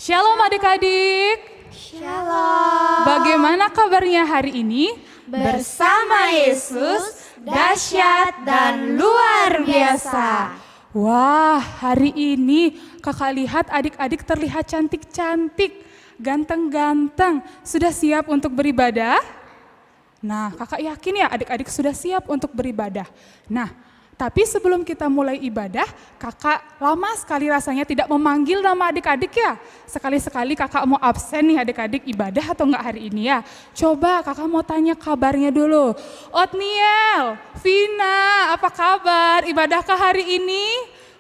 Shalom adik-adik. Shalom. Bagaimana kabarnya hari ini? Bersama Yesus, dahsyat dan luar biasa. Wah, hari ini kakak lihat adik-adik terlihat cantik-cantik, ganteng-ganteng. Sudah siap untuk beribadah? Nah, kakak yakin ya adik-adik sudah siap untuk beribadah. Nah, tapi sebelum kita mulai ibadah, kakak lama sekali rasanya tidak memanggil nama adik-adik ya. Sekali-sekali kakak mau absen nih adik-adik ibadah atau enggak hari ini ya. Coba kakak mau tanya kabarnya dulu. Otniel, Vina, apa kabar? Ibadahkah hari ini?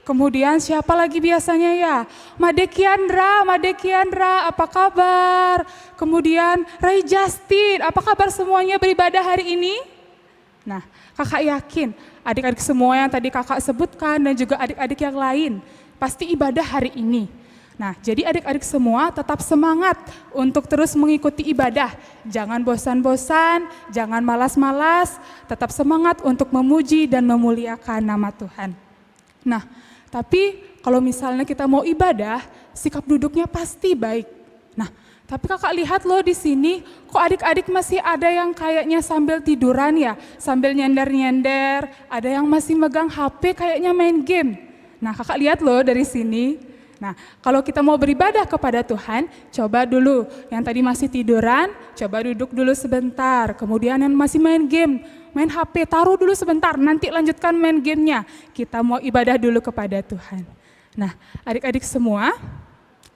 Kemudian siapa lagi biasanya ya? Made Kiandra, apa kabar? Kemudian Ray Justin, apa kabar semuanya beribadah hari ini? Nah, kakak yakin adik-adik semua yang tadi kakak sebutkan dan juga adik-adik yang lain pasti ibadah hari ini. Nah, jadi adik-adik semua tetap semangat untuk terus mengikuti ibadah. Jangan bosan-bosan, jangan malas-malas, tetap semangat untuk memuji dan memuliakan nama Tuhan. Nah, tapi kalau misalnya kita mau ibadah, sikap duduknya pasti baik. Nah, tapi kakak lihat loh di sini, kok adik-adik masih ada yang kayaknya sambil tiduran ya, sambil nyender-nyender, ada yang masih megang HP kayaknya main game. Nah, kakak lihat loh dari sini. Nah, kalau kita mau beribadah kepada Tuhan, coba dulu yang tadi masih tiduran, coba duduk dulu sebentar. Kemudian yang masih main game, main HP, taruh dulu sebentar, nanti lanjutkan main gamenya. Kita mau ibadah dulu kepada Tuhan. Nah, adik-adik semua,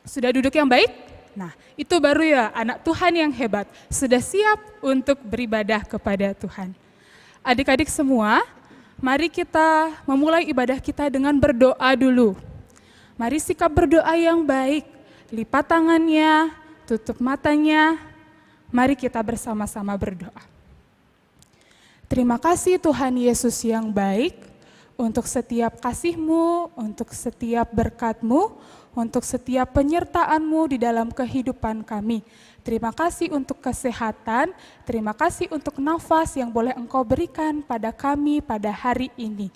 sudah duduk yang baik? Nah, itu baru ya anak Tuhan yang hebat, sudah siap untuk beribadah kepada Tuhan. Adik-adik semua, mari kita memulai ibadah kita dengan berdoa dulu. Mari sikap berdoa yang baik, lipat tangannya, tutup matanya, mari kita bersama-sama berdoa. Terima kasih Tuhan Yesus yang baik, untuk setiap kasih-Mu, untuk setiap berkat-Mu, untuk setiap penyertaan-Mu di dalam kehidupan kami. Terima kasih untuk kesehatan, terima kasih untuk nafas yang boleh Engkau berikan pada kami pada hari ini.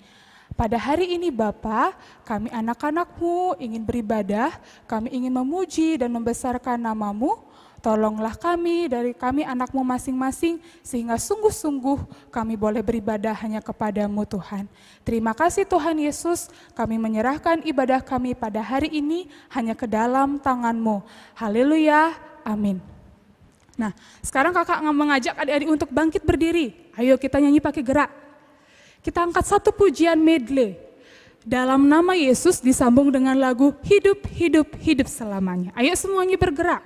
Pada hari ini Bapa, kami anak-anak-Mu ingin beribadah, kami ingin memuji dan membesarkan nama-Mu. Tolonglah kami dari kami anak-Mu masing-masing, sehingga sungguh-sungguh kami boleh beribadah hanya kepada-Mu Tuhan. Terima kasih Tuhan Yesus, kami menyerahkan ibadah kami pada hari ini hanya ke dalam tangan-Mu. Haleluya, amin. Nah, sekarang kakak mengajak adik-adik untuk bangkit berdiri. Ayo kita nyanyi pakai gerak. Kita angkat satu pujian medley. Dalam nama Yesus disambung dengan lagu Hidup, Hidup, Hidup Selamanya. Ayo semuanya bergerak.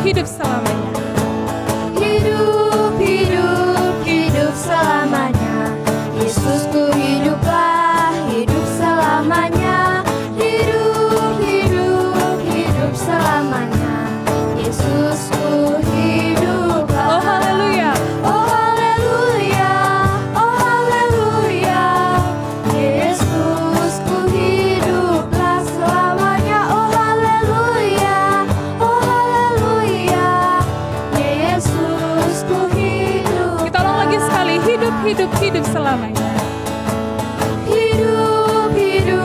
Hidup selamanya. Hidup, hidup, hidup selamanya. Yesusku hiduplah, hidup selamanya. Hidup, hidup, hidup selamanya. Yesusku hiduplah. Oh haleluya. Oh haleluya, oh haleluya. Yesusku hiduplah selamanya. Oh haleluya, oh haleluya. Yesusku hidup. Kita ulang lagi sekali, hidup, hidup, hidup selamanya. Hidup, hidup,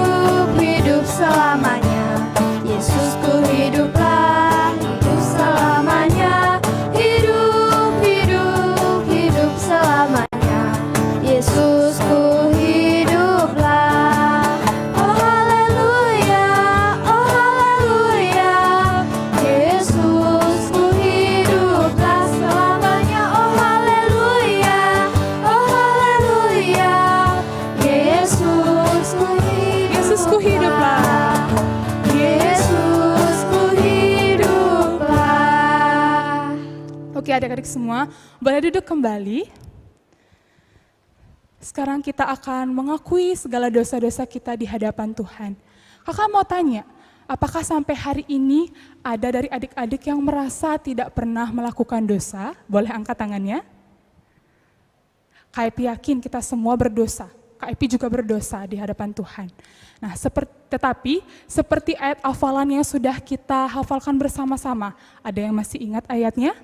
adik-adik semua, boleh duduk kembali. Sekarang kita akan mengakui segala dosa-dosa kita di hadapan Tuhan. Kakak mau tanya, apakah sampai hari ini ada dari adik-adik yang merasa tidak pernah melakukan dosa? Boleh angkat tangannya? Kak Epi yakin kita semua berdosa. Kak Epi juga berdosa di hadapan Tuhan. Nah, tetapi seperti ayat hafalan yang sudah kita hafalkan bersama-sama, ada yang masih ingat ayatnya?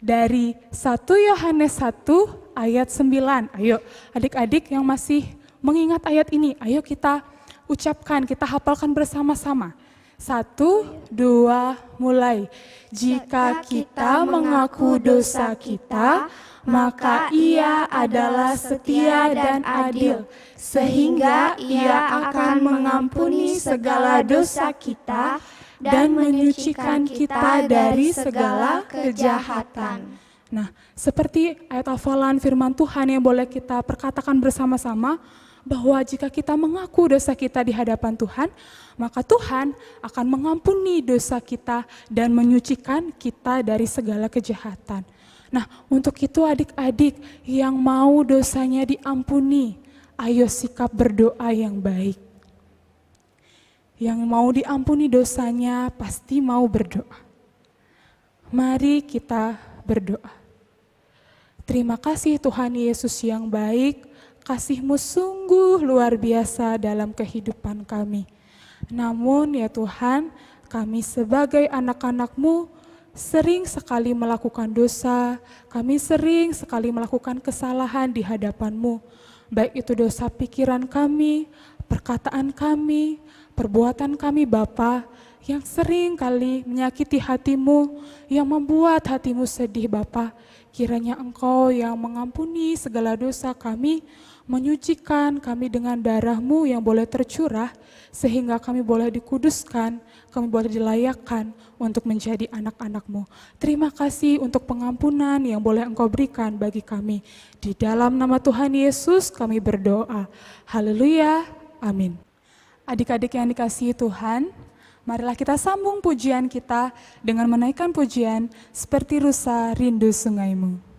Dari 1 Yohanes 1 ayat 9. Ayo adik-adik yang masih mengingat ayat ini, ayo kita ucapkan, kita hafalkan bersama-sama. 1, 2, mulai. Jika kita mengaku dosa kita, maka Ia adalah setia dan adil, sehingga Ia akan mengampuni segala dosa kita dan menyucikan kita dari segala kejahatan. Nah, seperti ayat hafalan firman Tuhan yang boleh kita perkatakan bersama-sama, bahwa jika kita mengaku dosa kita di hadapan Tuhan, maka Tuhan akan mengampuni dosa kita dan menyucikan kita dari segala kejahatan. Nah, untuk itu adik-adik yang mau dosanya diampuni, ayo sikap berdoa yang baik. Yang mau diampuni dosanya pasti mau berdoa. Mari kita berdoa. Terima kasih Tuhan Yesus yang baik, kasih-Mu sungguh luar biasa dalam kehidupan kami. Namun ya Tuhan, kami sebagai anak-anak-Mu sering sekali melakukan dosa, kami sering sekali melakukan kesalahan di hadapan-Mu. Baik itu dosa pikiran kami, perkataan kami, perbuatan kami Bapa, yang sering kali menyakiti hati-Mu, yang membuat hati-Mu sedih Bapa. Kiranya Engkau yang mengampuni segala dosa kami, menyucikan kami dengan darah-Mu yang boleh tercurah, sehingga kami boleh dikuduskan, kami boleh dilayakkan untuk menjadi anak-anak-Mu. Terima kasih untuk pengampunan yang boleh Engkau berikan bagi kami. Di dalam nama Tuhan Yesus kami berdoa. Haleluya, amin. Adik-adik yang dikasihi Tuhan, marilah kita sambung pujian kita dengan menaikkan pujian Seperti Rusa Rindu Sungaimu.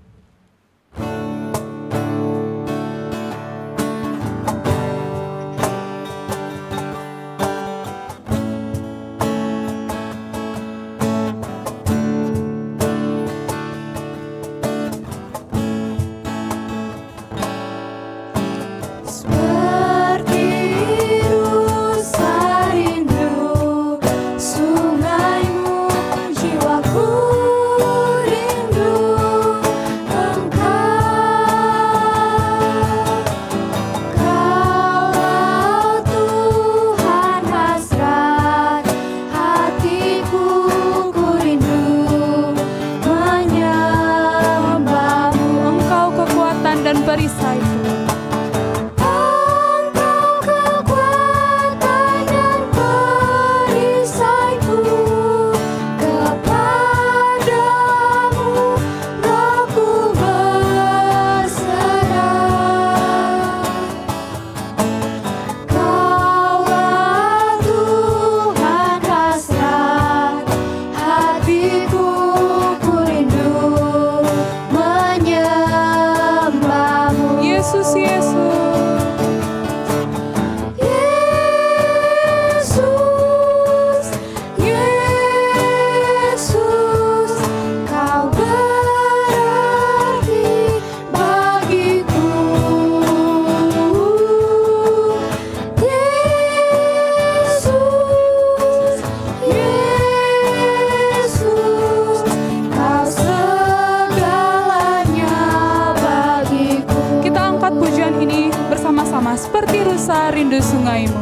Seperti rusa rindu sungaimu.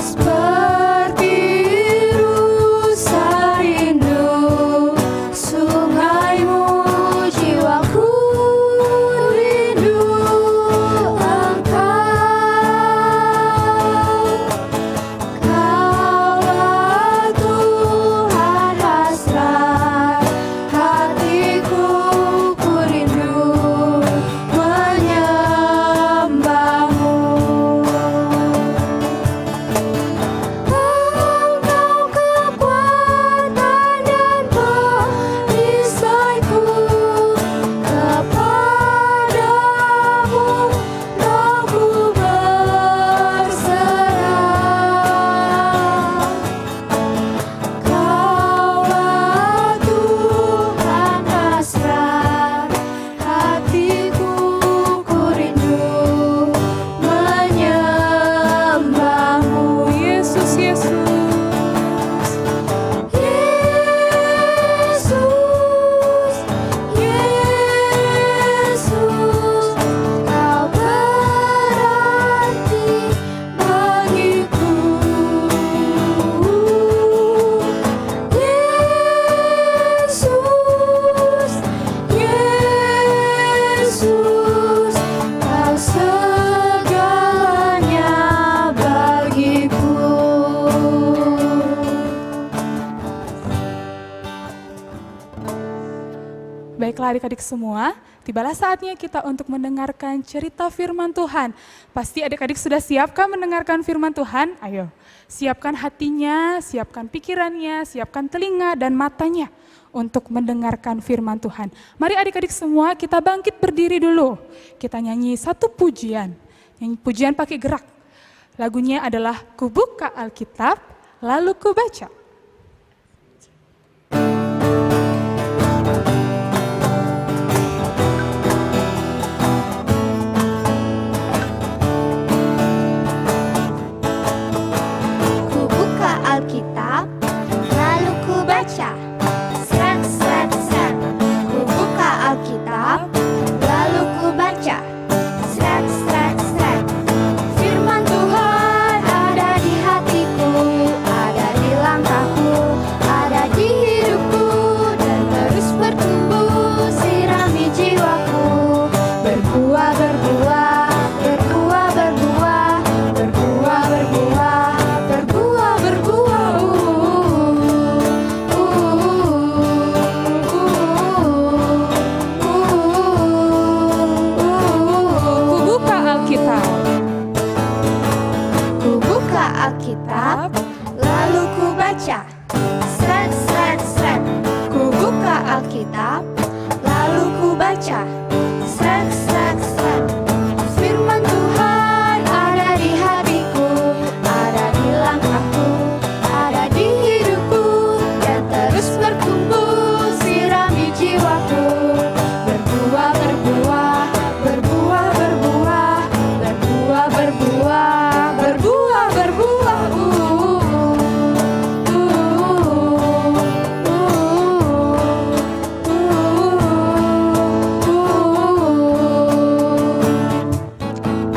Seperti rusa rindu sungaimu, jiwaku rindu Engkau. Kaulah Tuhan hasrat hatiku, ku rindu menyembahmu. Baiklah adik-adik semua, tibalah saatnya kita untuk mendengarkan cerita firman Tuhan. Pasti adik-adik sudah siapkah mendengarkan firman Tuhan? Ayo, siapkan hatinya, siapkan pikirannya, siapkan telinga dan matanya untuk mendengarkan firman Tuhan. Mari adik-adik semua kita bangkit berdiri dulu. Kita nyanyi satu pujian, nyanyi pujian pakai gerak. Lagunya adalah Kubuka Alkitab, lalu Kubaca. Ku buka Alkitab, lalu ku baca. Sret, sret, sret. Ku buka Alkitab, lalu ku baca. Sret, sret, sret. Firman Tuhan ada di hatiku, ada di langkahku, ada di hidupku, dan terus bertumbuh, sirami jiwaku. Berbuah, berbuah, berbuah, berbuah, berbuah, berbuah, berbuah, berbuah. Kubuka Alkitab. Ku buka Alkitab, lalu ku baca. Sret, sret, sret. Ku buka Alkitab, lalu ku baca. Sret, sret, sret. Firman Tuhan ada di hatiku, ada di langkahku, ada di hidupku, dan terus bertumbuh, sirami jiwaku. Berbuah, berbuah, berbuah, berbuah, berbuah, berbuah, berbuah, berbuah.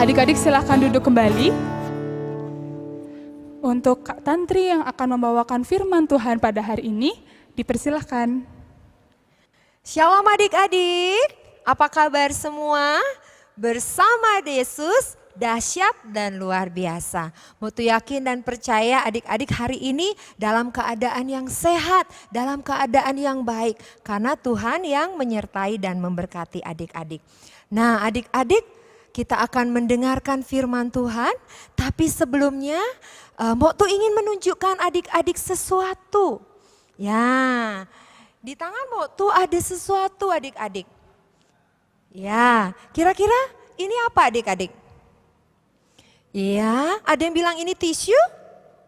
Adik-adik silahkan duduk kembali. Untuk Kak Tantri yang akan membawakan firman Tuhan pada hari ini, dipersilahkan. Shalom adik-adik, apa kabar semua? Bersama Yesus, dahsyat dan luar biasa. Mutu yakin dan percaya adik-adik hari ini dalam keadaan yang sehat, dalam keadaan yang baik. Karena Tuhan yang menyertai dan memberkati adik-adik. Nah adik-adik, kita akan mendengarkan firman Tuhan, tapi sebelumnya Mbok tuh ingin menunjukkan adik-adik sesuatu. Ya, di tangan Mbok tuh ada sesuatu adik-adik. Ya, kira-kira ini apa adik-adik? Iya, ada yang bilang ini tisu?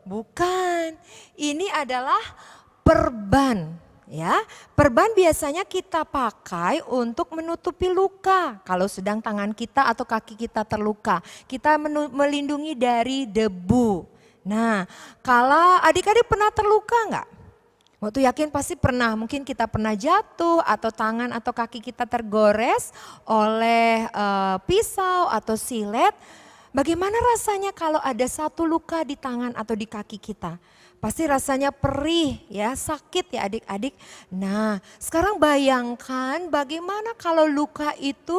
Bukan, ini adalah perban. Ya, perban biasanya kita pakai untuk menutupi luka. Kalau sedang tangan kita atau kaki kita terluka, kita melindungi dari debu. Nah, kalau adik-adik pernah terluka enggak? Waktu yakin pasti pernah, mungkin kita pernah jatuh atau tangan atau kaki kita tergores oleh pisau atau silet. Bagaimana rasanya kalau ada satu luka di tangan atau di kaki kita? Pasti rasanya perih ya, sakit ya adik-adik. Nah sekarang bayangkan bagaimana kalau luka itu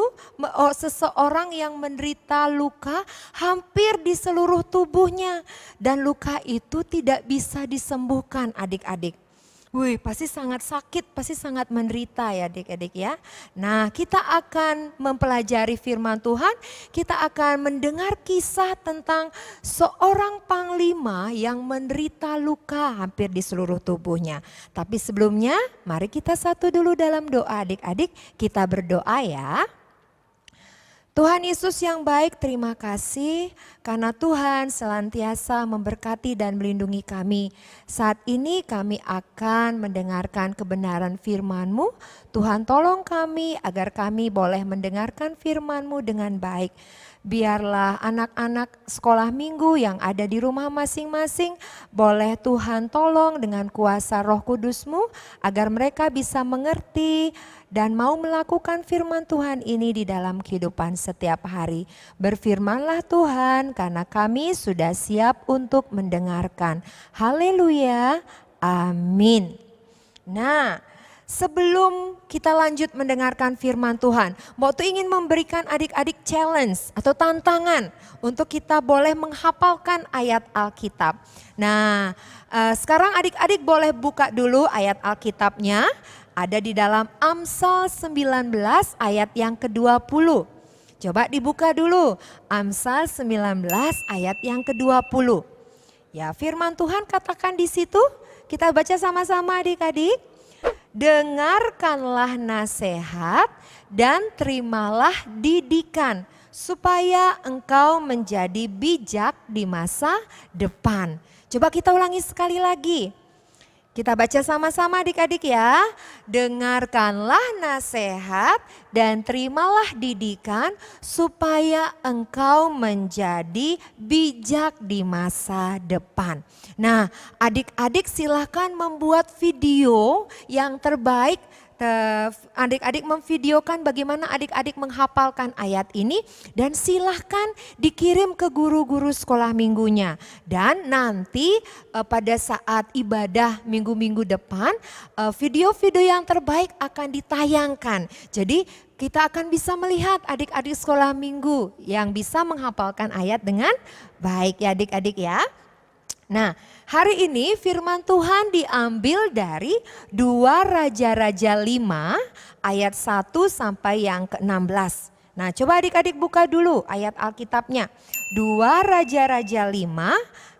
seseorang yang menderita luka hampir di seluruh tubuhnya. Dan luka itu tidak bisa disembuhkan adik-adik. Wih, pasti sangat sakit, pasti sangat menderita ya adik-adik ya. Nah kita akan mempelajari firman Tuhan, kita akan mendengar kisah tentang seorang panglima yang menderita luka hampir di seluruh tubuhnya. Tapi sebelumnya mari kita satu dulu dalam doa adik-adik, kita berdoa ya. Tuhan Yesus yang baik, terima kasih karena Tuhan senantiasa memberkati dan melindungi kami. Saat ini kami akan mendengarkan kebenaran firman-Mu. Tuhan tolong kami agar kami boleh mendengarkan firman-Mu dengan baik. Biarlah anak-anak sekolah minggu yang ada di rumah masing-masing boleh Tuhan tolong dengan kuasa Roh Kudus-Mu agar mereka bisa mengerti dan mau melakukan firman Tuhan ini di dalam kehidupan setiap hari. Berfirmanlah Tuhan karena kami sudah siap untuk mendengarkan. Haleluya, amin. Nah, sebelum kita lanjut mendengarkan firman Tuhan, Mbok tuh ingin memberikan adik-adik challenge atau tantangan untuk kita boleh menghafalkan ayat Alkitab. Nah, sekarang adik-adik boleh buka dulu ayat Alkitabnya. Ada di dalam Amsal 19 ayat yang ke-20. Coba dibuka dulu, Amsal 19 ayat yang ke-20. Ya, firman Tuhan katakan di situ, kita baca sama-sama adik-adik. Dengarkanlah nasihat dan terimalah didikan, supaya engkau menjadi bijak di masa depan. Coba kita ulangi sekali lagi. Kita baca sama-sama adik-adik ya. Dengarkanlah nasihat dan terimalah didikan supaya engkau menjadi bijak di masa depan. Nah, adik-adik silakan membuat video yang terbaik. Adik-adik memvideokan bagaimana adik-adik menghafalkan ayat ini dan silahkan dikirim ke guru-guru sekolah minggunya. Dan nanti pada saat ibadah minggu-minggu depan video-video yang terbaik akan ditayangkan. Jadi kita akan bisa melihat adik-adik sekolah minggu yang bisa menghafalkan ayat dengan baik ya adik-adik ya. Nah, hari ini firman Tuhan diambil dari 2 Raja-Raja 5 ayat 1 sampai yang ke-16. Nah, coba adik-adik buka dulu ayat Alkitabnya. 2 Raja-Raja 5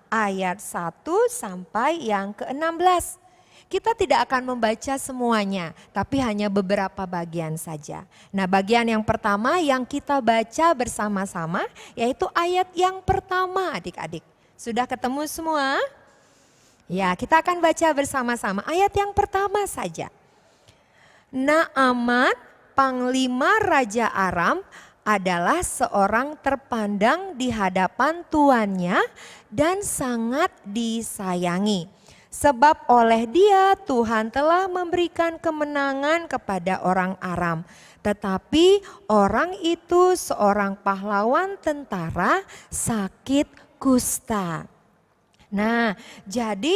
ayat 1 sampai yang ke-16. Kita tidak akan membaca semuanya, tapi hanya beberapa bagian saja. Nah, bagian yang pertama yang kita baca bersama-sama yaitu ayat yang pertama adik-adik. Sudah ketemu semua? Ya, kita akan baca bersama-sama ayat yang pertama saja. Naaman, panglima Raja Aram, adalah seorang terpandang di hadapan tuannya dan sangat disayangi. Sebab oleh dia Tuhan telah memberikan kemenangan kepada orang Aram. Tetapi orang itu seorang pahlawan tentara sakit kusta. Nah, jadi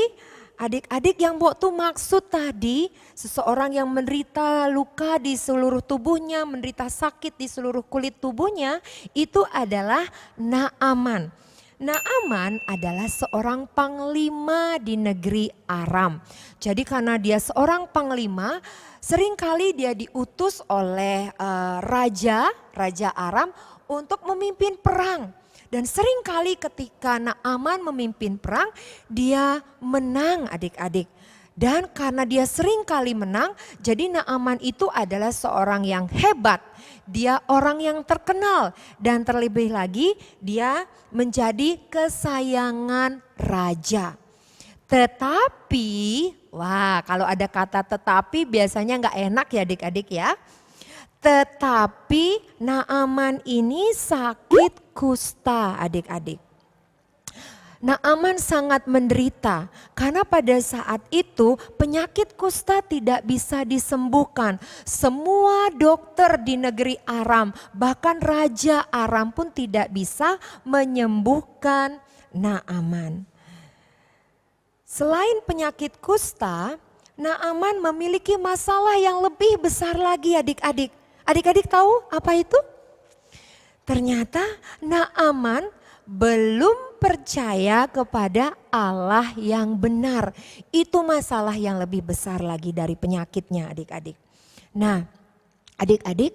adik-adik yang waktu maksud tadi, seseorang yang menderita luka di seluruh tubuhnya, menderita sakit di seluruh kulit tubuhnya, itu adalah Naaman. Naaman adalah seorang panglima di negeri Aram. Jadi karena dia seorang panglima, seringkali dia diutus oleh Raja Aram untuk memimpin perang. Dan seringkali ketika Naaman memimpin perang, dia menang adik-adik. Dan karena dia seringkali menang, jadi Naaman itu adalah seorang yang hebat. Dia orang yang terkenal dan terlebih lagi dia menjadi kesayangan raja. Tetapi, wah kalau ada kata tetapi biasanya nggak enak ya adik-adik ya. Tetapi Naaman ini sakit kusta adik-adik. Naaman sangat menderita karena pada saat itu penyakit kusta tidak bisa disembuhkan. Semua dokter di negeri Aram, bahkan Raja Aram pun tidak bisa menyembuhkan Naaman. Selain penyakit kusta, Naaman memiliki masalah yang lebih besar lagi adik-adik. Adik-adik tahu apa itu? Ternyata Naaman belum percaya kepada Allah yang benar. Itu masalah yang lebih besar lagi dari penyakitnya adik-adik. Nah, adik-adik,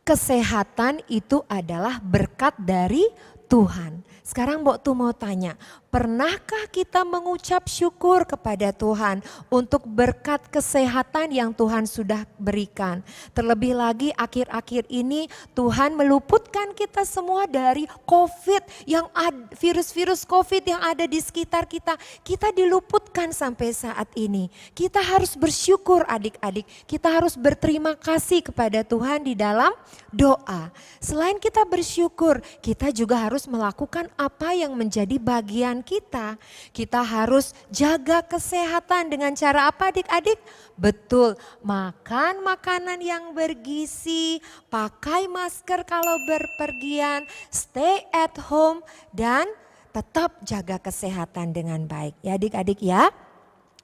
kesehatan itu adalah berkat dari Tuhan. Sekarang Mbok Tu mau tanya, pernahkah kita mengucap syukur kepada Tuhan untuk berkat kesehatan yang Tuhan sudah berikan? Terlebih lagi akhir-akhir ini Tuhan meluputkan kita semua dari COVID yang virus-virus COVID yang ada di sekitar kita. Kita diluputkan sampai saat ini. Kita harus bersyukur adik-adik. Kita harus berterima kasih kepada Tuhan di dalam doa. Selain kita bersyukur, kita juga harus melakukan apa yang menjadi bagian kita. Kita harus jaga kesehatan dengan cara apa adik-adik? Betul, makan makanan yang bergizi, pakai masker kalau berpergian, stay at home dan tetap jaga kesehatan dengan baik ya adik-adik ya.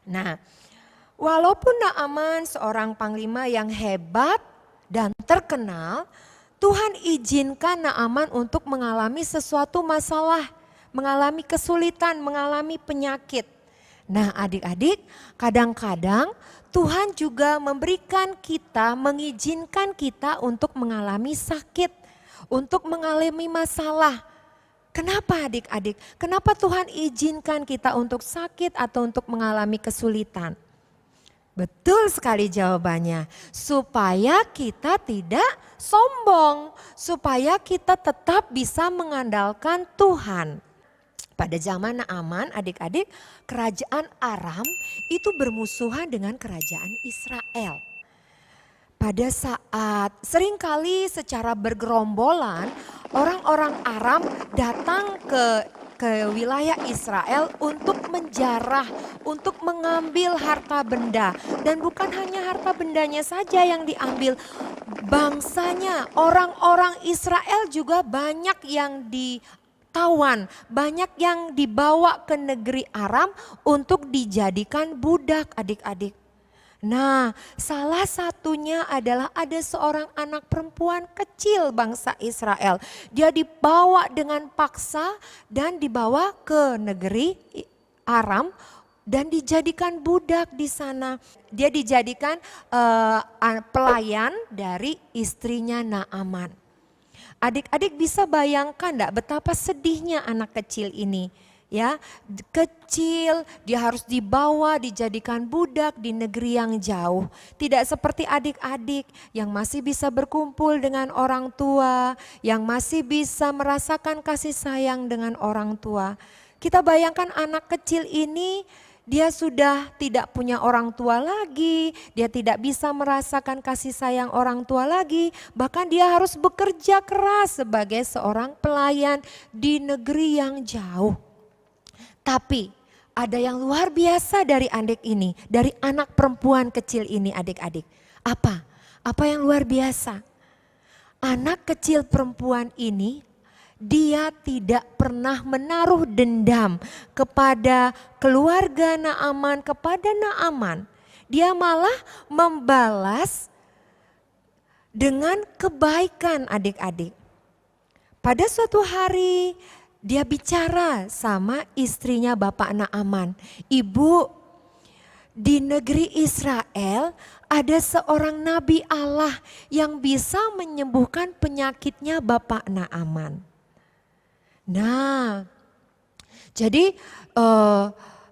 Nah, walaupun Naaman seorang panglima yang hebat dan terkenal, Tuhan izinkan Naaman untuk mengalami sesuatu masalah, mengalami kesulitan, mengalami penyakit. Nah adik-adik, kadang-kadang Tuhan juga mengizinkan kita untuk mengalami sakit, untuk mengalami masalah. Kenapa adik-adik? Kenapa Tuhan izinkan kita untuk sakit atau untuk mengalami kesulitan? Betul sekali jawabannya, supaya kita tidak sombong, supaya kita tetap bisa mengandalkan Tuhan. Pada zaman Naaman adik-adik, kerajaan Aram itu bermusuhan dengan kerajaan Israel. Pada saat seringkali secara bergerombolan orang-orang Aram datang ke wilayah Israel untuk menjarah, untuk mengambil harta benda. Dan bukan hanya harta bendanya saja yang diambil, bangsanya, orang-orang Israel juga banyak yang ditawan, banyak yang dibawa ke negeri Aram untuk dijadikan budak adik-adik. Nah, salah satunya adalah ada seorang anak perempuan kecil bangsa Israel. Dia dibawa dengan paksa dan dibawa ke negeri Aram dan dijadikan budak di sana. Dia dijadikan pelayan dari istrinya Naaman. Adik-adik bisa bayangkan enggak betapa sedihnya anak kecil ini? Ya, kecil, dia harus dibawa, dijadikan budak di negeri yang jauh. Tidak seperti adik-adik yang masih bisa berkumpul dengan orang tua, yang masih bisa merasakan kasih sayang dengan orang tua. Kita bayangkan anak kecil ini, dia sudah tidak punya orang tua lagi, dia tidak bisa merasakan kasih sayang orang tua lagi, bahkan dia harus bekerja keras sebagai seorang pelayan di negeri yang jauh. Tapi ada yang luar biasa dari adik ini, dari anak perempuan kecil ini adik-adik. Apa? Apa yang luar biasa? Anak kecil perempuan ini, dia tidak pernah menaruh dendam kepada keluarga Naaman, kepada Naaman. Dia malah membalas dengan kebaikan adik-adik. Pada suatu hari dia bicara sama istrinya Bapak Naaman. Ibu, di negeri Israel ada seorang nabi Allah yang bisa menyembuhkan penyakitnya Bapak Naaman. Nah, jadi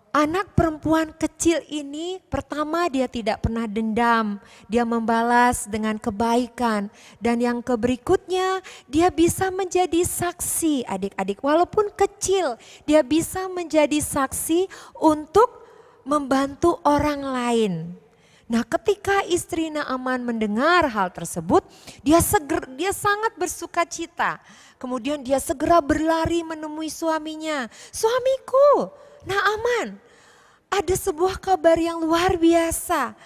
anak perempuan kecil ini pertama dia tidak pernah dendam, dia membalas dengan kebaikan. Dan yang berikutnya dia bisa menjadi saksi adik-adik, walaupun kecil dia bisa menjadi saksi untuk membantu orang lain. Nah ketika istri Naaman mendengar hal tersebut, dia sangat bersuka cita. Kemudian dia segera berlari menemui suaminya. Suamiku, Naaman, ada sebuah kabar yang luar biasa.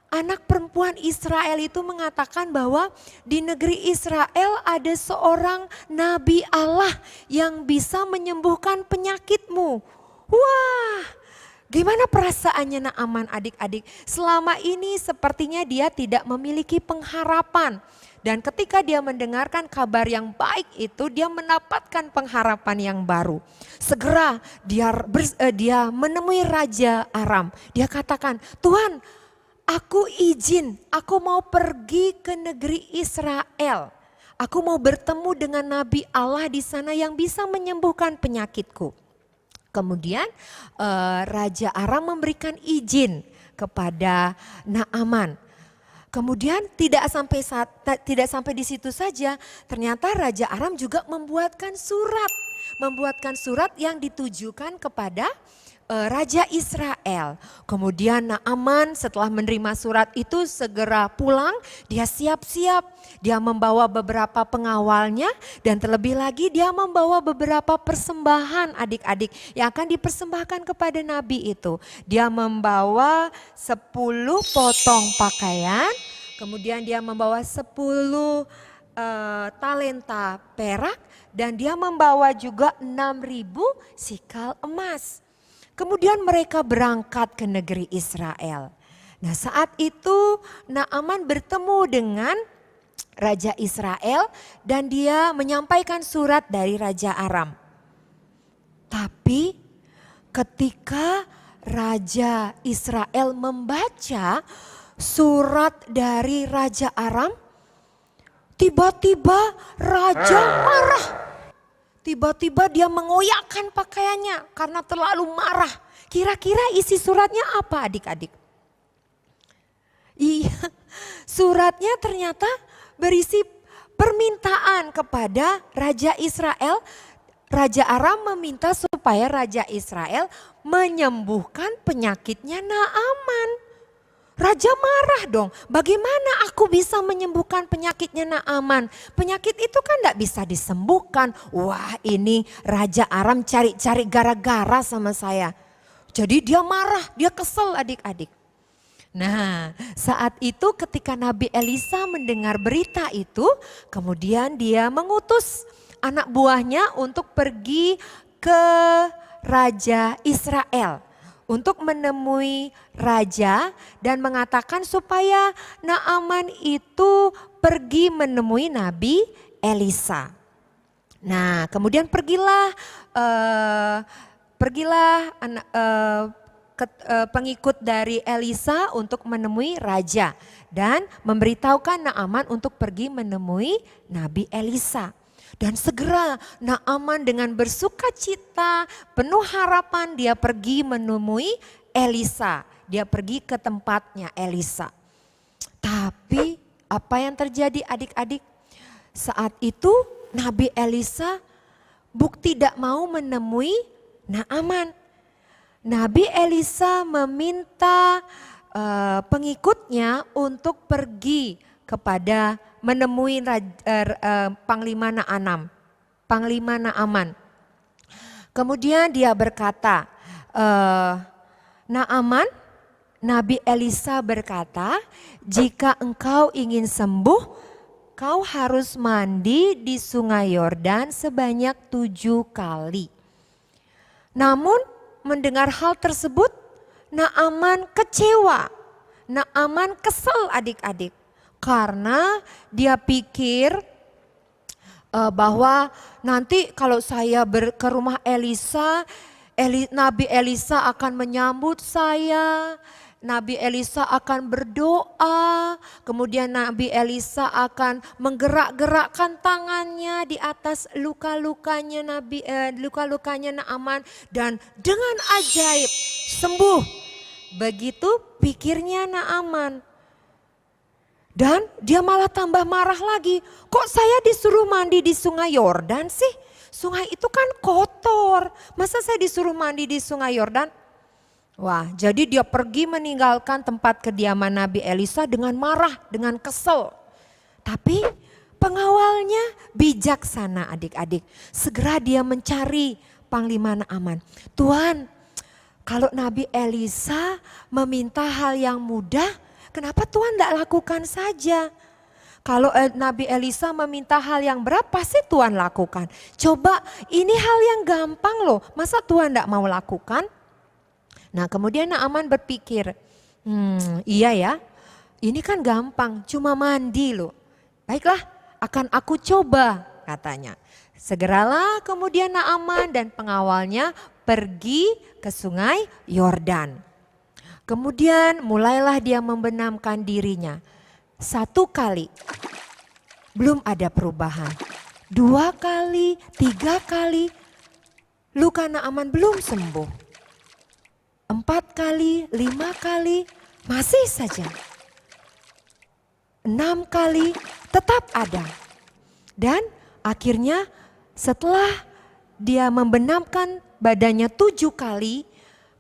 Anak perempuan Israel itu mengatakan bahwa di negeri Israel ada seorang nabi Allah yang bisa menyembuhkan penyakitmu. Wah, gimana perasaannya Naaman adik-adik? Selama ini sepertinya dia tidak memiliki pengharapan. Dan ketika dia mendengarkan kabar yang baik itu, dia mendapatkan pengharapan yang baru. Segera dia menemui Raja Aram. Dia katakan, Tuhan, aku izin, aku mau pergi ke negeri Israel. Aku mau bertemu dengan Nabi Allah di sana yang bisa menyembuhkan penyakitku. Kemudian Raja Aram memberikan izin kepada Naaman. Kemudian tidak sampai di situ saja, ternyata Raja Aram juga membuatkan surat yang ditujukan kepada Raja Israel. Kemudian Naaman setelah menerima surat itu segera pulang, dia siap-siap, dia membawa beberapa pengawalnya dan terlebih lagi dia membawa beberapa persembahan adik-adik yang akan dipersembahkan kepada Nabi itu. Dia membawa 10 potong pakaian, kemudian dia membawa 10 talenta perak dan dia membawa juga 6.000 sikal emas. Kemudian mereka berangkat ke negeri Israel. Nah saat itu Naaman bertemu dengan Raja Israel dan dia menyampaikan surat dari Raja Aram. Tapi ketika Raja Israel membaca surat dari Raja Aram, tiba-tiba raja marah. Tiba-tiba dia mengoyakkan pakaiannya karena terlalu marah. Kira-kira isi suratnya apa adik-adik? Iya, suratnya ternyata berisi permintaan kepada Raja Israel. Raja Aram meminta supaya Raja Israel menyembuhkan penyakitnya Naaman. Raja marah dong, bagaimana aku bisa menyembuhkan penyakitnya Naaman? Penyakit itu kan tidak bisa disembuhkan. Wah, ini Raja Aram cari-cari gara-gara sama saya. Jadi dia marah, dia kesel adik-adik. Nah, saat itu ketika Nabi Elisa mendengar berita itu, kemudian dia mengutus anak buahnya untuk pergi ke Raja Israel. Untuk menemui raja dan mengatakan supaya Naaman itu pergi menemui Nabi Elisa. Nah, kemudian pergilah pengikut dari Elisa untuk menemui raja dan memberitahukan Naaman untuk pergi menemui Nabi Elisa. Dan segera Naaman dengan bersuka cita, penuh harapan dia pergi menemui Elisa. Dia pergi ke tempatnya Elisa. Tapi apa yang terjadi adik-adik? Saat itu Nabi Elisa tidak mau menemui Naaman. Nabi Elisa meminta pengikutnya untuk pergi kepada menemui Panglima Naaman. Kemudian dia berkata, Naaman, Nabi Elisa berkata, jika engkau ingin sembuh, kau harus mandi di sungai Yordan sebanyak 7 kali. Namun mendengar hal tersebut, Naaman kecewa. Naaman kesel adik-adik. Karena dia pikir bahwa nanti kalau saya ke rumah Elisa, Nabi Elisa akan menyambut saya. Nabi Elisa akan berdoa, kemudian Nabi Elisa akan menggerak-gerakkan tangannya di atas luka-lukanya Naaman dan dengan ajaib sembuh. Begitu pikirnya Naaman. Dan dia malah tambah marah lagi. Kok saya disuruh mandi di sungai Yordan sih? Sungai itu kan kotor. Masa saya disuruh mandi di sungai Yordan? Wah, jadi dia pergi meninggalkan tempat kediaman Nabi Elisa dengan marah, dengan kesel. Tapi pengawalnya bijaksana adik-adik. Segera dia mencari Panglima Naaman. Tuhan, kalau Nabi Elisa meminta hal yang mudah, kenapa Tuhan tidak lakukan saja? Kalau Nabi Elisa meminta hal yang berat, pasti Tuhan lakukan. Coba ini hal yang gampang loh, masa Tuhan tidak mau lakukan? Nah kemudian Naaman berpikir, iya ya, ini kan gampang, cuma mandi loh. Baiklah, akan aku coba katanya. Segeralah kemudian Naaman dan pengawalnya pergi ke sungai Yordan. Kemudian mulailah dia membenamkan dirinya. 1 kali, belum ada perubahan. 2 kali, 3 kali, luka Naaman belum sembuh. 4 kali, 5 kali, masih saja. 6 kali, tetap ada. Dan akhirnya setelah dia membenamkan badannya 7 kali,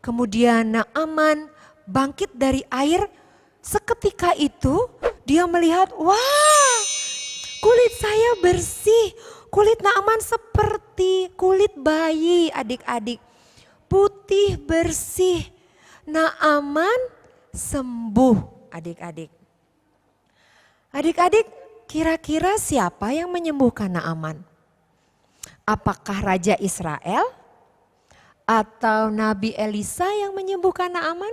kemudian Naaman bangkit dari air. Seketika itu dia melihat, wah, kulit saya bersih. Kulit Naaman seperti kulit bayi adik-adik. Putih bersih. Naaman sembuh adik-adik. Adik-adik, kira-kira siapa yang menyembuhkan Naaman? Apakah Raja Israel atau Nabi Elisa yang menyembuhkan Naaman?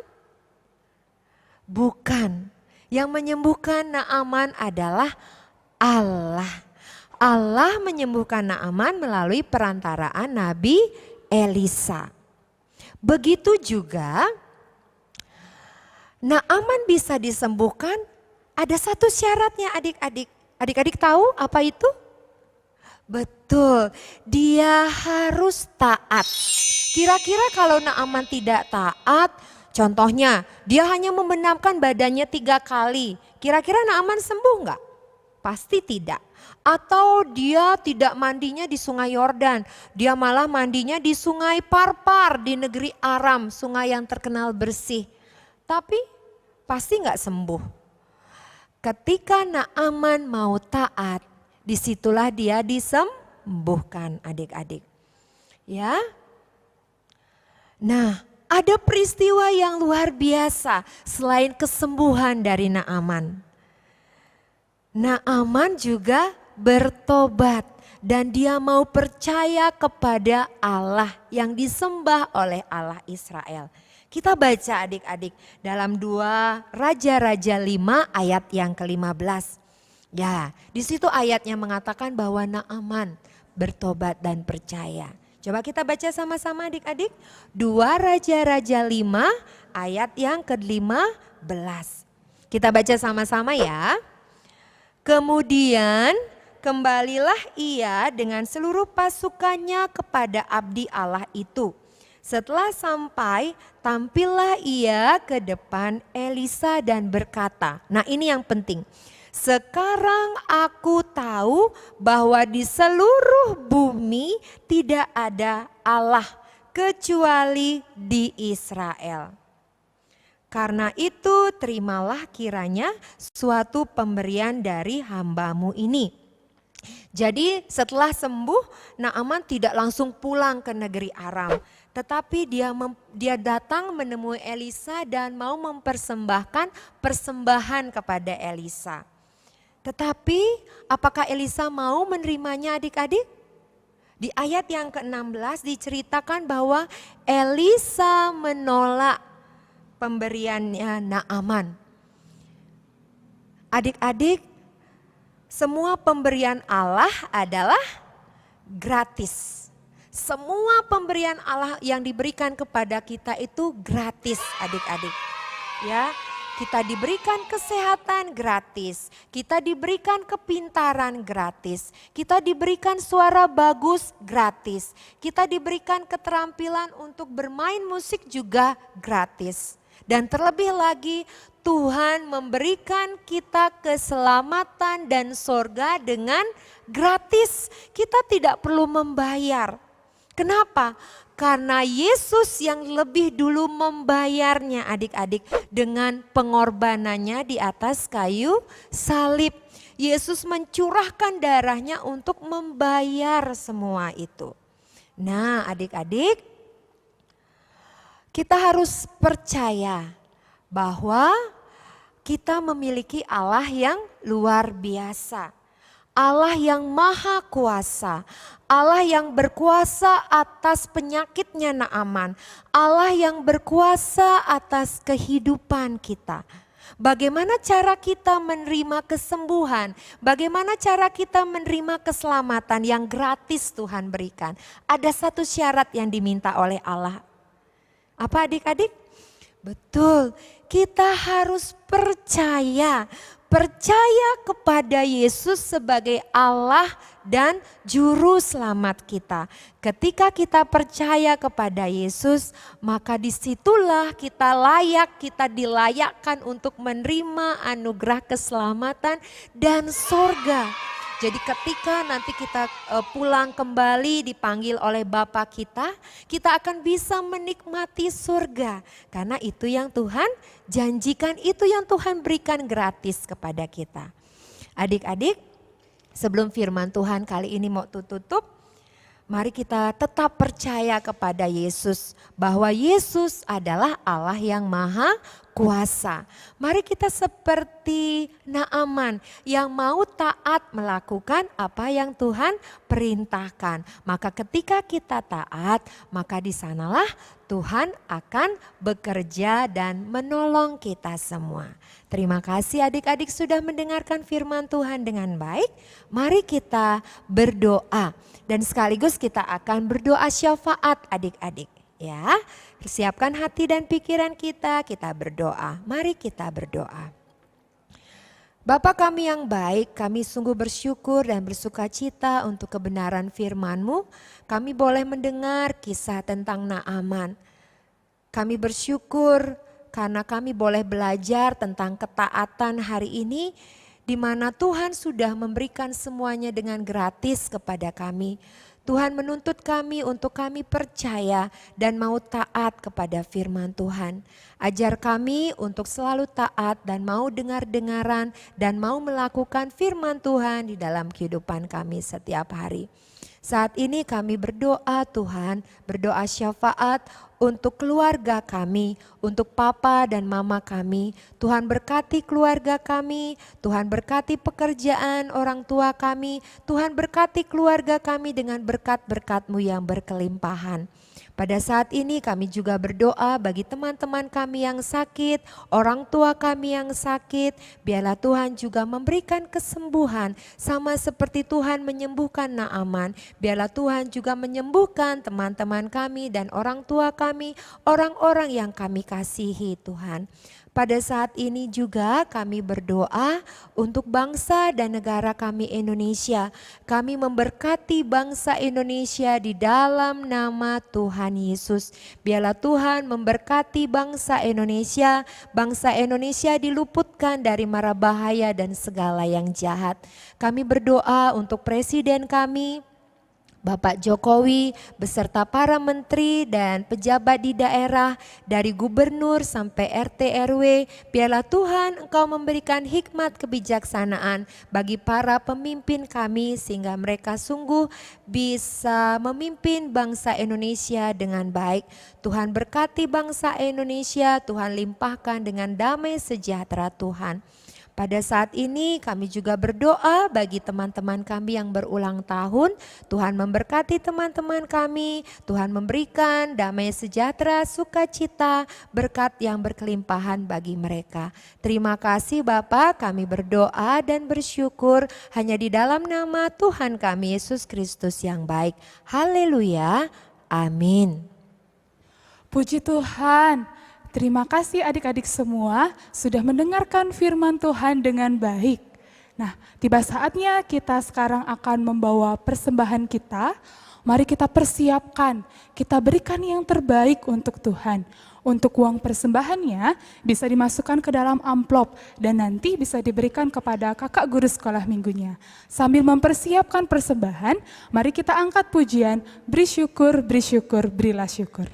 Bukan. Yang menyembuhkan Naaman adalah Allah. Allah menyembuhkan Naaman melalui perantaraan Nabi Elisa. Begitu juga Naaman bisa disembuhkan, ada satu syaratnya adik-adik. Adik-adik tahu apa itu? Betul, dia harus taat. Kira-kira kalau Naaman tidak taat, contohnya dia hanya membenamkan badannya 3 kali. Kira-kira Naaman sembuh enggak? Pasti tidak. Atau dia tidak mandinya di sungai Yordan, dia malah mandinya di sungai Parpar di negeri Aram, sungai yang terkenal bersih. Tapi pasti enggak sembuh. Ketika Naaman mau taat, disitulah dia disembuhkan adik-adik. Ya. Nah, ada peristiwa yang luar biasa selain kesembuhan dari Naaman. Naaman juga bertobat dan dia mau percaya kepada Allah yang disembah oleh Allah Israel. Kita baca adik-adik dalam 2 Raja-Raja 5 ayat yang ke-15. Ya, di situ ayatnya mengatakan bahwa Naaman bertobat dan percaya. Coba kita baca sama-sama adik-adik. 2 Raja-Raja 5 ayat yang ke-15. Kita baca sama-sama ya. Kemudian kembalilah ia dengan seluruh pasukannya kepada abdi Allah itu. Setelah sampai, tampillah ia ke depan Elisa dan berkata, nah ini yang penting. Sekarang aku tahu bahwa di seluruh bumi tidak ada Allah kecuali di Israel. Karena itu terimalah kiranya suatu pemberian dari hambamu ini. Jadi setelah sembuh Naaman tidak langsung pulang ke negeri Aram. Tetapi dia datang menemui Elisa dan mau mempersembahkan persembahan kepada Elisa. Tetapi apakah Elisa mau menerimanya adik-adik? Di ayat yang ke-16 diceritakan bahwa Elisa menolak pemberiannya Naaman. Adik-adik, semua pemberian Allah adalah gratis. Semua pemberian Allah yang diberikan kepada kita itu gratis adik-adik. Ya, kita diberikan kesehatan gratis, kita diberikan kepintaran gratis, kita diberikan suara bagus gratis, kita diberikan keterampilan untuk bermain musik juga gratis. Dan terlebih lagi Tuhan memberikan kita keselamatan dan sorga dengan gratis. Kita tidak perlu membayar. Kenapa? Karena Yesus yang lebih dulu membayarnya adik-adik dengan pengorbanannya di atas kayu salib. Yesus mencurahkan darahnya untuk membayar semua itu. Nah adik-adik, kita harus percaya bahwa kita memiliki Allah yang luar biasa. Allah yang maha kuasa, Allah yang berkuasa atas penyakitnya Naaman, Allah yang berkuasa atas kehidupan kita. Bagaimana cara kita menerima kesembuhan? Bagaimana cara kita menerima keselamatan yang gratis Tuhan berikan? Ada satu syarat yang diminta oleh Allah. Apa adik-adik? Betul, kita harus percaya kepada Yesus sebagai Allah dan juru selamat kita. Ketika kita percaya kepada Yesus, maka disitulah kita dilayakkan untuk menerima anugerah keselamatan dan sorga. Jadi ketika nanti kita pulang kembali dipanggil oleh Bapa kita akan bisa menikmati surga. Karena itu yang Tuhan janjikan, itu yang Tuhan berikan gratis kepada kita. Adik-adik, sebelum firman Tuhan kali ini mau tutup, mari kita tetap percaya kepada Yesus. Bahwa Yesus adalah Allah yang maha kuasa. Mari kita seperti Naaman yang mau taat melakukan apa yang Tuhan perintahkan. Maka ketika kita taat, maka di sanalah Tuhan akan bekerja dan menolong kita semua. Terima kasih adik-adik sudah mendengarkan firman Tuhan dengan baik. Mari kita berdoa dan sekaligus kita akan berdoa syafaat adik-adik. Ya, persiapkan hati dan pikiran kita berdoa. Mari kita berdoa. Bapa kami yang baik, kami sungguh bersyukur dan bersukacita untuk kebenaran firman-Mu. Kami boleh mendengar kisah tentang Naaman. Kami bersyukur karena kami boleh belajar tentang ketaatan hari ini, di mana Tuhan sudah memberikan semuanya dengan gratis kepada kami. Tuhan menuntut kami untuk kami percaya dan mau taat kepada firman Tuhan. Ajar kami untuk selalu taat dan mau dengar-dengaran dan mau melakukan firman Tuhan di dalam kehidupan kami setiap hari. Saat ini kami berdoa Tuhan, berdoa syafaat untuk keluarga kami, untuk papa dan mama kami. Tuhan berkati keluarga kami, Tuhan berkati pekerjaan orang tua kami, Tuhan berkati keluarga kami dengan berkat-berkat-Mu yang berkelimpahan. Pada saat ini kami juga berdoa bagi teman-teman kami yang sakit, orang tua kami yang sakit. Biarlah Tuhan juga memberikan kesembuhan sama seperti Tuhan menyembuhkan Naaman. Biarlah Tuhan juga menyembuhkan teman-teman kami dan orang tua kami, orang-orang yang kami kasihi Tuhan. Pada saat ini juga kami berdoa untuk bangsa dan negara kami Indonesia. Kami memberkati bangsa Indonesia di dalam nama Tuhan Yesus. Biarlah Tuhan memberkati bangsa Indonesia diluputkan dari mara bahaya dan segala yang jahat. Kami berdoa untuk presiden kami, Bapak Jokowi beserta para menteri dan pejabat di daerah dari gubernur sampai RT RW. Biarlah Tuhan Engkau memberikan hikmat kebijaksanaan bagi para pemimpin kami sehingga mereka sungguh bisa memimpin bangsa Indonesia dengan baik. Tuhan berkati bangsa Indonesia, Tuhan limpahkan dengan damai sejahtera Tuhan. Pada saat ini kami juga berdoa bagi teman-teman kami yang berulang tahun. Tuhan memberkati teman-teman kami, Tuhan memberikan damai sejahtera, sukacita, berkat yang berkelimpahan bagi mereka. Terima kasih Bapa, kami berdoa dan bersyukur hanya di dalam nama Tuhan kami Yesus Kristus yang baik. Haleluya, amin. Puji Tuhan. Terima kasih adik-adik semua sudah mendengarkan firman Tuhan dengan baik. Nah, tiba saatnya kita sekarang akan membawa persembahan kita. Mari kita persiapkan, kita berikan yang terbaik untuk Tuhan. Untuk uang persembahannya bisa dimasukkan ke dalam amplop dan nanti bisa diberikan kepada kakak guru sekolah minggunya. Sambil mempersiapkan persembahan, mari kita angkat pujian, beri syukur, berilah syukur.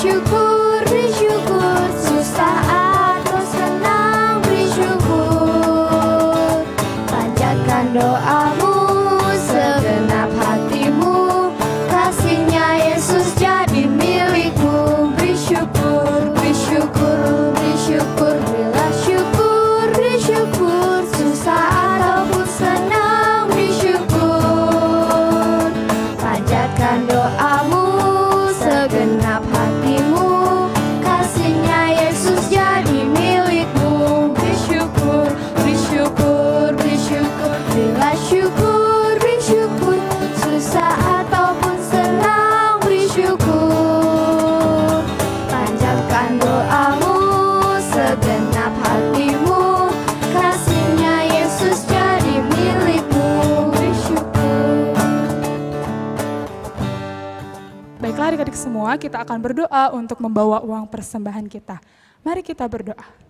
Syukur, bersyukur, susah atau senang bersyukur. Panjatkan doamu, segenap hatimu, kasihnya Yesus jadi milikmu. Bersyukur, bersyukur, bersyukur, berilah syukur, bersyukur, susah ataupun senang bersyukur. Panjatkan doamu, segenap hatimu, kasihnya Yesus jadi milikmu. Bersyukur, bersyukur, bersyukur, berilah syukur, bersyukur, susah ataupun senang bersyukur. Panjatkan doamu, segenap hatimu, kasihnya Yesus jadi milikmu. Bersyukur. Baiklah adik-adik semua, kita akan berdoa untuk membawa uang persembahan kita. Mari kita berdoa.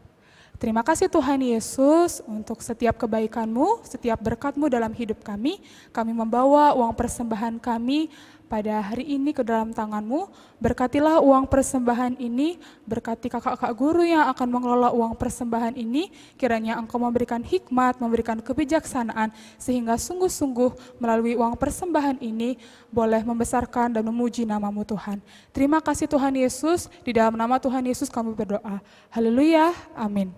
Terima kasih Tuhan Yesus untuk setiap kebaikan-Mu, setiap berkat-Mu dalam hidup kami. Kami membawa uang persembahan kami pada hari ini ke dalam tangan-Mu. Berkatilah uang persembahan ini, berkati kakak-kakak guru yang akan mengelola uang persembahan ini. Kiranya Engkau memberikan hikmat, memberikan kebijaksanaan, sehingga sungguh-sungguh melalui uang persembahan ini boleh membesarkan dan memuji nama-Mu Tuhan. Terima kasih Tuhan Yesus, di dalam nama Tuhan Yesus kami berdoa. Haleluya, amin.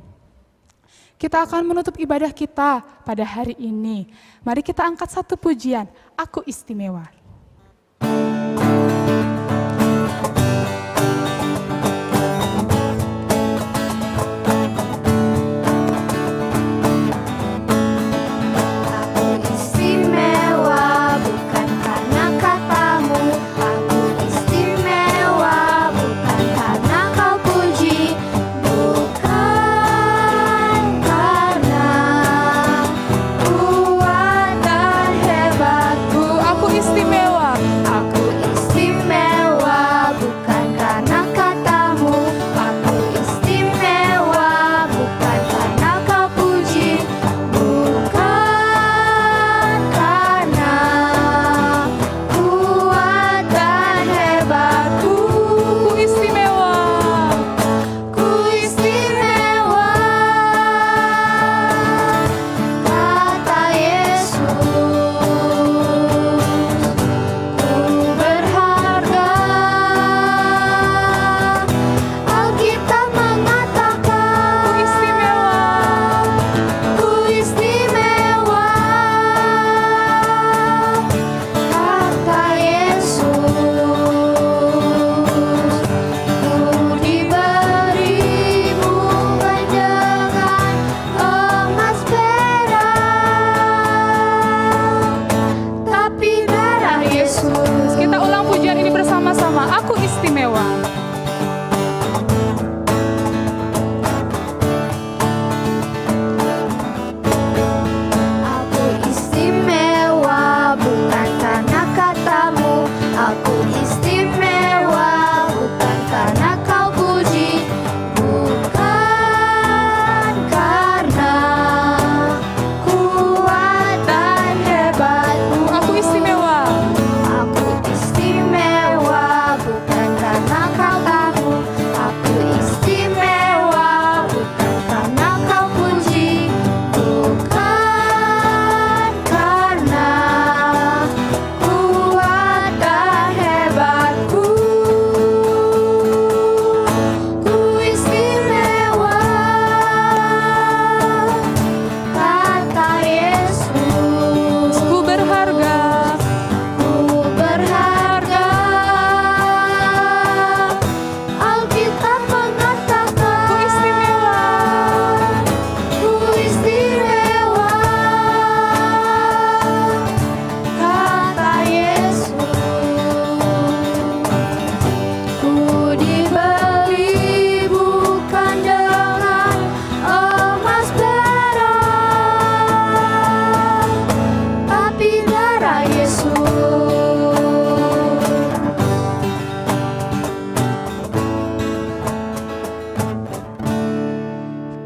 Kita akan menutup ibadah kita pada hari ini. Mari kita angkat satu pujian, Aku Istimewa.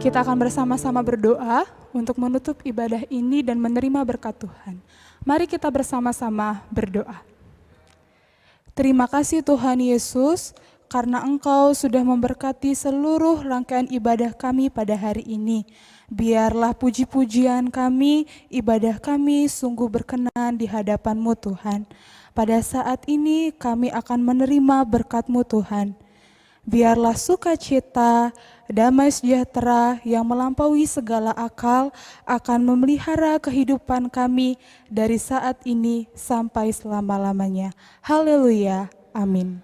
Kita akan bersama-sama berdoa untuk menutup ibadah ini dan menerima berkat Tuhan. Mari kita bersama-sama berdoa. Terima kasih Tuhan Yesus, karena Engkau sudah memberkati seluruh rangkaian ibadah kami pada hari ini. Biarlah puji-pujian kami, ibadah kami sungguh berkenan di hadapan-Mu Tuhan. Pada saat ini kami akan menerima berkat-Mu Tuhan. Biarlah sukacita, damai sejahtera yang melampaui segala akal akan memelihara kehidupan kami dari saat ini sampai selama-lamanya. Haleluya, amin.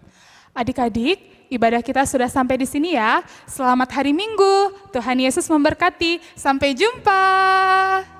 Adik-adik, ibadah kita sudah sampai di sini ya. Selamat hari Minggu, Tuhan Yesus memberkati. Sampai jumpa.